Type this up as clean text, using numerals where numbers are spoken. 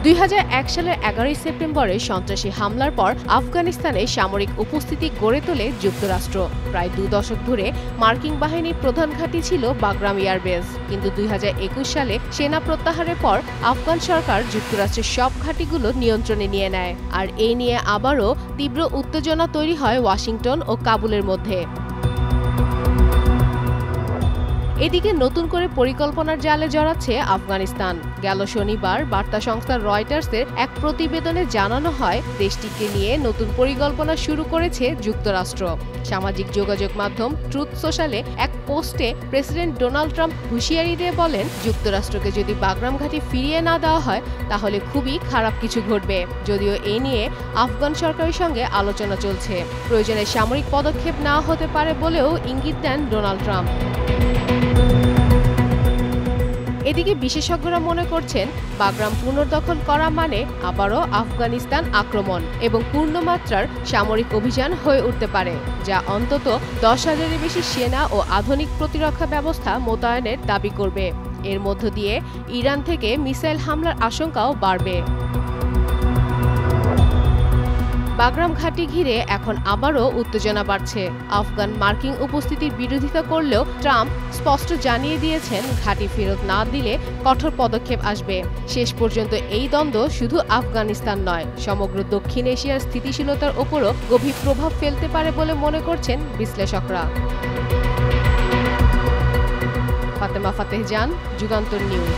2001 সালের 11 সেপ্টেম্বরে সন্ত্রাসী হামলার পর আফগানিস্তানে সামরিক উপস্থিতি গড়ে তোলে যুক্তরাষ্ট্র। প্রায় 2 দশক ধরে মার্কিন বাহিনীর প্রধান ঘাঁটি ছিল বাগরাম এয়ারবেস। কিন্তু 2021 সালে সেনা প্রত্যাহারের পর আফগান সরকার যুক্তরাষ্ট্রের সব ঘাঁটিগুলো নিয়ন্ত্রণে নিয়ে নেয়। আর এই নিয়ে আবারও তীব্র উত্তেজনা তৈরি হয় ওয়াশিংটন ও কাবুলের মধ্যে। এদিকে নতুন করে পরিকল্পনার জালে জড়াচ্ছে আফগানিস্তান। গেল শনিবার বার্তা সংস্থা রয়টার্সের এক প্রতিবেদনে জানানো হয়, দেশটিকে নিয়ে নতুন পরিকল্পনা শুরু করেছে যুক্তরাষ্ট্র। সামাজিক যোগাযোগ মাধ্যম ট্রুথ সোশ্যালে এক পোস্টে প্রেসিডেন্ট ডোনাল্ড ট্রাম্প হুঁশিয়ারি দিয়ে বলেন, যুক্তরাষ্ট্রকে যদি বাগরাম ঘাঁটি ফিরিয়ে না দেওয়া হয় তাহলে খুবই খারাপ কিছু ঘটবে। যদিও এ নিয়ে আফগান সরকারের সঙ্গে আলোচনা চলছে, প্রয়োজনে সামরিক পদক্ষেপ নেওয়া হতে পারে বলেও ইঙ্গিত দেন ডোনাল্ড ট্রাম্প। এদিকে বিশেষজ্ঞরা মনে করছেন, বাগরাম পুনর্দখল করা মানে আবারও আফগানিস্তান আক্রমণ এবং পূর্ণমাত্রার সামরিক অভিযান হয়ে উঠতে পারে, যা অন্তত 10,000-এর বেশি সেনা ও আধুনিক প্রতিরক্ষা ব্যবস্থা মোতায়েনের দাবি করবে। এর মধ্য দিয়ে ইরান থেকে মিসাইল হামলার আশঙ্কাও বাড়বে। বাগরাম ঘাঁটি ঘিরে এখন আবারও উত্তেজনা বাড়ছে। আফগান মার্কিন উপস্থিতির বিরোধিতা করলেও ট্রাম্প স্পষ্ট জানিয়ে দিয়েছেন, ঘাঁটি ফেরত না দিলে কঠোর পদক্ষেপ আসবে। শেষ পর্যন্ত এই দ্বন্দ্ব শুধু আফগানিস্তান নয়, সমগ্র দক্ষিণ এশিয়ার স্থিতিশীলতার ওপরও গভীর প্রভাব ফেলতে পারে বলে মনে করছেন বিশ্লেষকরা। ফাতেমা ফাতেহ জান, যুগান্তর নিউজ।